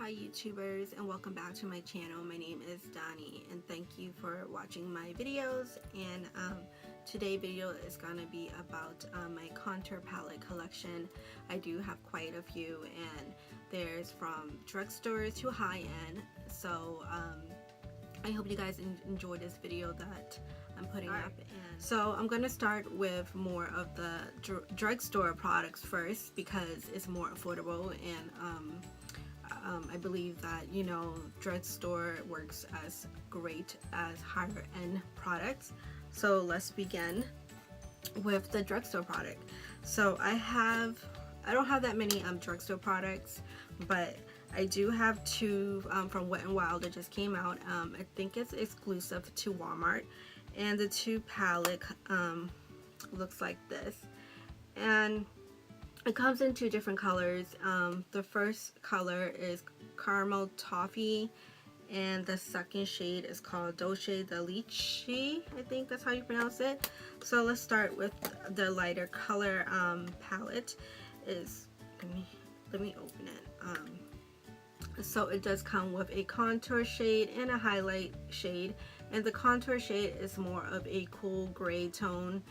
Hi YouTubers, and welcome back to my channel. My name is Donnie and thank you for watching my videos. And today's video is going to be about my contour palette collection. I do have quite a few, and there's from drugstore to high-end. So I hope you guys enjoy this video that I'm putting up. So I'm going to start with more of the drugstore products first because it's more affordable, and I believe that, you know, drugstore works as great as higher end products. So let's begin with the drugstore product. So I don't have that many drugstore products, but I do have two from Wet n Wild that just came out. I think it's exclusive to Walmart, and the two palette looks like this, and it comes in two different colors. The first color is Caramel Toffee, and the second shade is called Dolce de Leche. I think that's how you pronounce it. So let's start with the lighter color palette. Let me open it. So it does come with a contour shade and a highlight shade, and the contour shade is more of a cool gray tone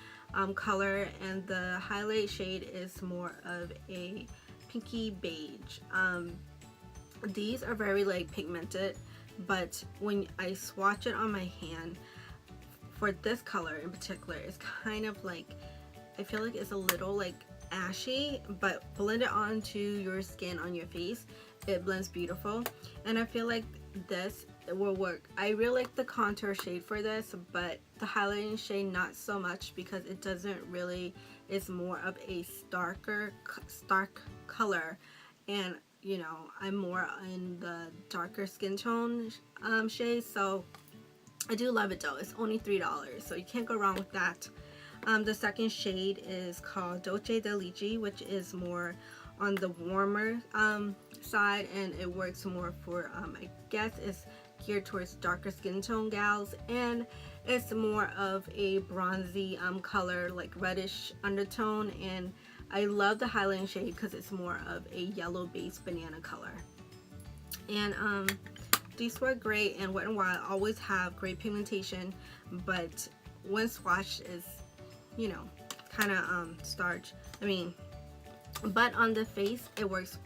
color, and the highlight shade is more of a pinky beige. These are very like pigmented, but when I swatch it on my hand for this color in particular, it's kind of like, I feel like it's a little like ashy, but blend it onto your skin on your face, it blends beautiful. And I feel like this will work. I really like the contour shade for this, but the highlighting shade not so much, because it doesn't really, it's more of a stark color, and you know, I'm more in the darker skin tone shade, so I do love it though. It's only $3, so you can't go wrong with that. The second shade is called Dolce de Leche, which is more on the warmer side, and it works more for I guess it's geared towards darker skin tone gals, and it's more of a bronzy color, like reddish undertone. And I love the highlighting shade because it's more of a yellow based banana color. And these work great, and Wet n Wild always have great pigmentation, but when swatched is, you know, kind of starch, but on the face it works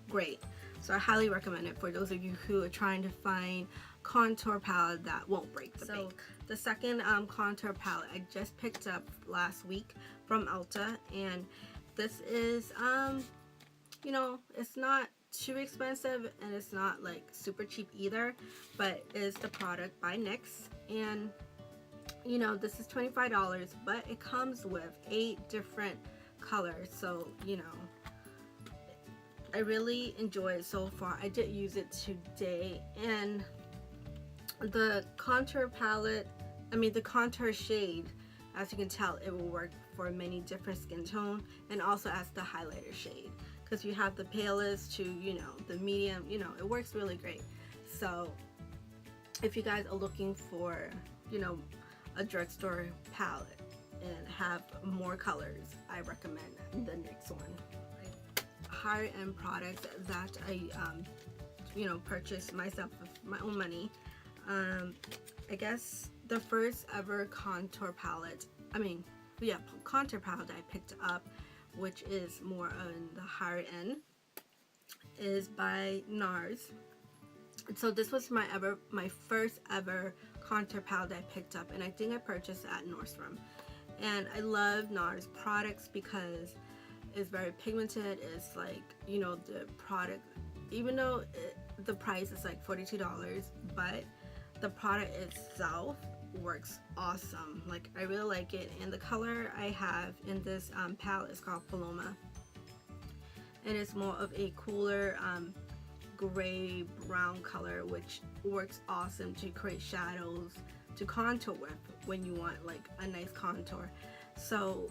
great. So I highly recommend it for those of you who are trying to find contour palette that won't break the bank. The second contour palette I just picked up last week from Ulta, and this is you know, it's not too expensive and it's not like super cheap either, but it's the product by NYX, and you know, this is $25, but it comes with 8 different colors, so you know, I really enjoy it so far. I did use it today, and the contour palette, the contour shade, as you can tell, it will work for many different skin tone, and also as the highlighter shade, because you have the palest to, you know, the medium, you know, it works really great. So if you guys are looking for, you know, a drugstore palette and have more colors, I recommend the NYX one. Higher end products that I you know, purchased myself with my own money. I guess the first ever contour palette, contour palette that I picked up, which is more on the higher end, is by NARS. So this was my first ever contour palette that I picked up, and I think I purchased at Nordstrom. And I love NARS products because it's very pigmented. It's like, you know, the product, even though the price is like $42, but the product itself works awesome. Like, I really like it. And the color I have in this palette is called Paloma, and it's more of a cooler gray brown color, which works awesome to create shadows to contour with when you want like a nice contour. So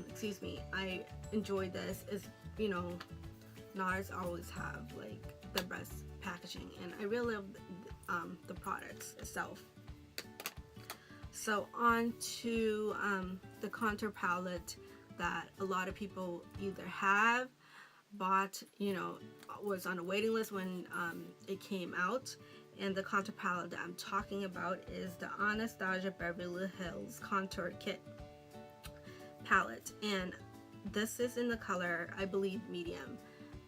excuse me, I enjoy this. Is, you know, NARS always have like the best packaging, and I really love the products itself. So on to the contour palette that a lot of people either have bought, you know, was on a waiting list when it came out. And the contour palette that I'm talking about is the Anastasia Beverly Hills Contour Kit palette, and this is in the color, I believe, medium.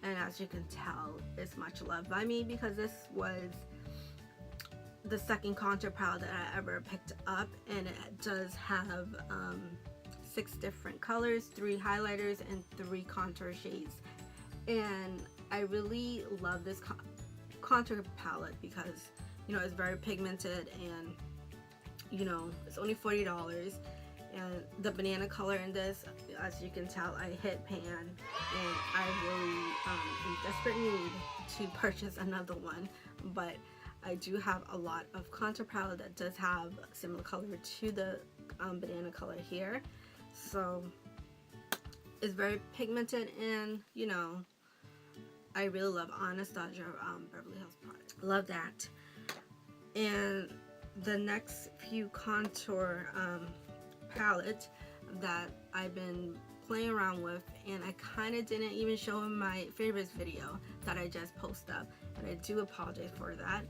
And as you can tell, it's much loved by me because this was the second contour palette that I ever picked up, and it does have 6 different colors, 3 highlighters, and 3 contour shades. And I really love this contour palette because, you know, it's very pigmented, and, you know, it's only $40. And the banana color in this, as you can tell, I hit pan, and I really in desperate need to purchase another one. But I do have a lot of contour palette that does have similar color to the banana color here. So it's very pigmented, and, you know, I really love Anastasia Beverly Hills product. Love that. And the next few contour palette that I've been playing around with, and I kind of didn't even show in my favorites video that I just posted up, and I do apologize for that,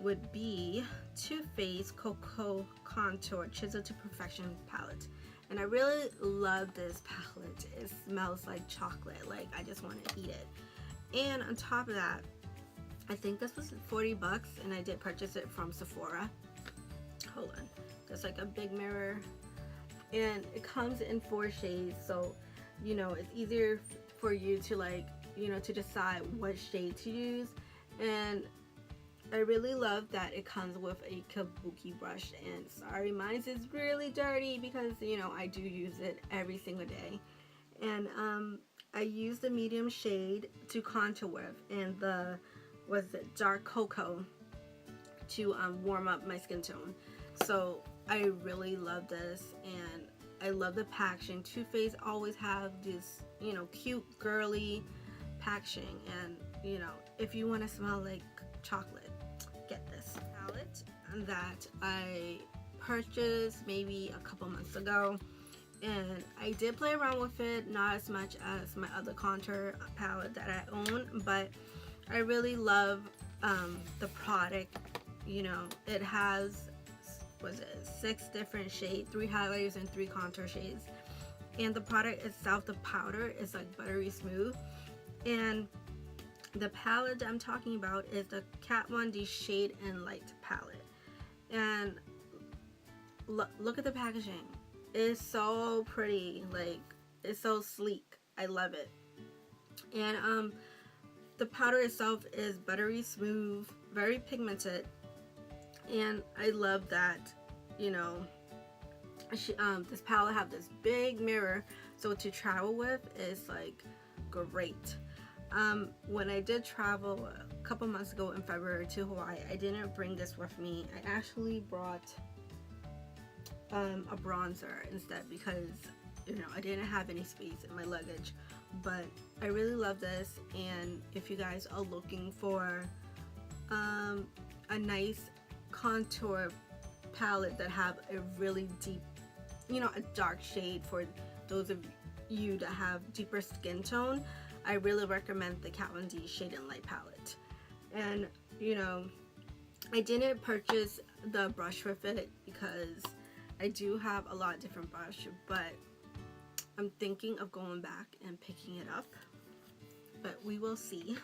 would be Too Faced Coco Contour Chisel to Perfection palette. And I really love this palette. It smells like chocolate, like I just want to eat it. And on top of that, I think this was $40, and I did purchase it from Sephora. Hold on. There's like a big mirror, and it comes in 4 shades, so, you know, it's easier for you to, like, you know, to decide what shade to use. And I really love that it comes with a kabuki brush, and sorry, mine is really dirty because, you know, I do use it every single day. And I use the medium shade to contour with, and the, what's it, dark cocoa to warm up my skin tone. So I really love this, and I love the packaging. Too Faced always have this, you know, cute girly packaging, and, you know, if you want to smell like chocolate, get this palette that I purchased maybe a couple months ago, and I did play around with it, not as much as my other contour palette that I own, but I really love the product. You know, it has, was it 6 different shades, 3 highlighters and 3 contour shades, and the product itself, the powder, is like buttery smooth. And the palette that I'm talking about is the Kat Von D Shade and Light palette, and look at the packaging. It's so pretty, like, it's so sleek. I love it. And the powder itself is buttery smooth, very pigmented. And I love that, you know, this palette have this big mirror, so to travel with is like great. When I did travel a couple months ago in February to Hawaii, I didn't bring this with me. I actually brought a bronzer instead because, you know, I didn't have any space in my luggage. But I really love this, and if you guys are looking for a nice contour palette that have a really deep, you know, a dark shade for those of you that have deeper skin tone, I really recommend the Kat Von D Shade and Light palette. And, you know, I didn't purchase the brush with it because I do have a lot of different brush, but I'm thinking of going back and picking it up, but we will see.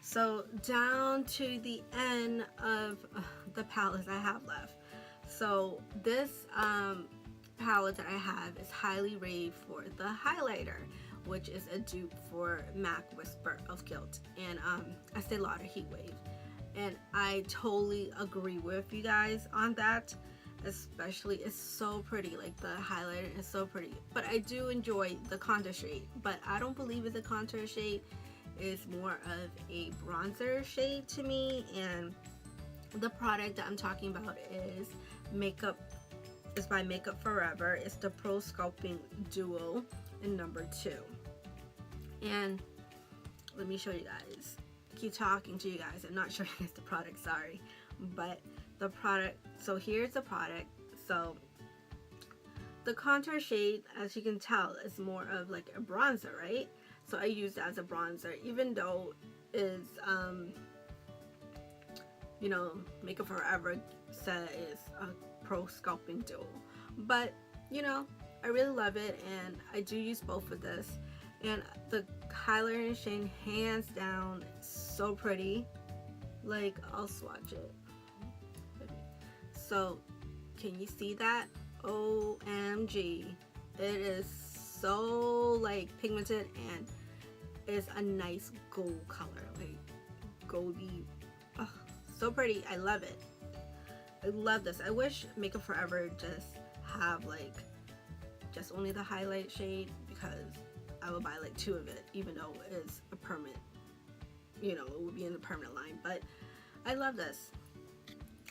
So down to the end of the palettes I have left. So this palette that I have is highly rated for the highlighter, which is a dupe for MAC Whisper of Guilt and Estee Lauder Heat Wave. And I totally agree with you guys on that. Especially, it's so pretty, like the highlighter is so pretty. But I do enjoy the contour shade, but I don't believe it's a contour shade. It's more of a bronzer shade to me. And the product that I'm talking about is by Makeup Forever. It's the Pro Sculpting Duo in number 2. And let me show you guys. Keep talking to you guys. I'm not showing you guys the product, sorry. But the product, so here's the product. So the contour shade, as you can tell, is more of like a bronzer, right? so I use it as a bronzer, even though it's you know, Makeup Forever said is a pro sculpting tool, but you know, I really love it, and I do use both of this. And the highlighter shade, hands down, so pretty. Like, I'll swatch it. So can you see that? OMG, it is so like pigmented, and it's a nice gold color, like goldy. Oh, so pretty. I love it. I love this. I wish Makeup Forever just have like just only the highlight shade, because I would buy like 2 of it, even though it's a permanent, you know, it would be in the permanent line. But I love this.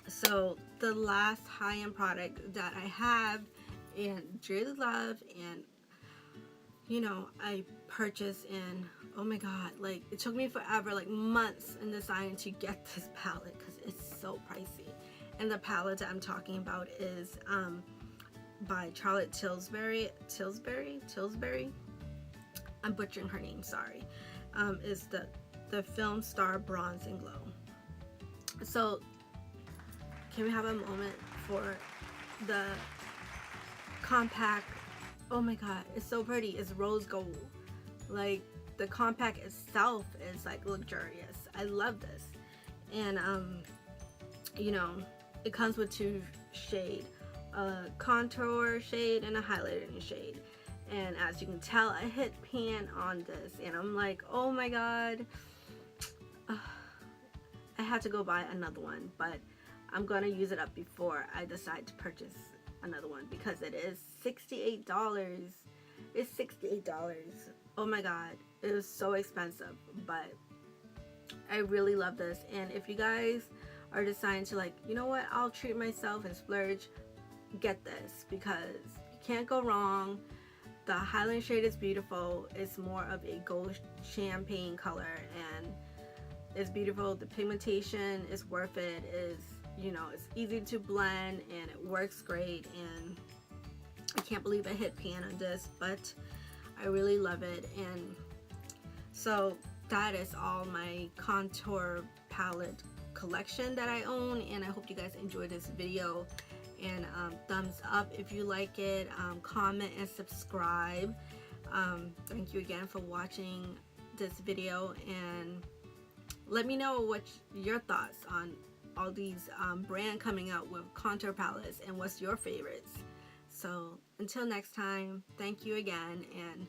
So the last high-end product that I have and really love, and you know, I purchased, and oh my god, like it took me forever, like months in deciding to get this palette because it's so pricey. And the palette that I'm talking about is by Charlotte Tilbury. I'm butchering her name, sorry. Is the Film Star Bronze and Glow. So can we have a moment for the compact? Oh my god, it's so pretty. It's rose gold. Like, the compact itself is like luxurious. I love this. And you know, it comes with 2 shades, a contour shade and a highlighting shade. And as you can tell, I hit pan on this, and I'm like, oh my god, I had to go buy another one, but I'm gonna use it up before I decide to purchase another one, because it is $68. It's $68. Oh my god, it was so expensive, but I really love this. And if you guys are deciding to, like, you know what, I'll treat myself and splurge, get this, because you can't go wrong. The highlight shade is beautiful. It's more of a gold champagne color, and it's beautiful. The pigmentation is worth it. Is, you know, it's easy to blend, and it works great. And I can't believe I hit pan on this, but I really love it. And so that is all my contour palette collection that I own, and I hope you guys enjoyed this video. And thumbs up if you like it, comment and subscribe. Thank you again for watching this video, and let me know what your thoughts on all these brand coming out with contour palettes, and what's your favorites. So until next time, thank you again, and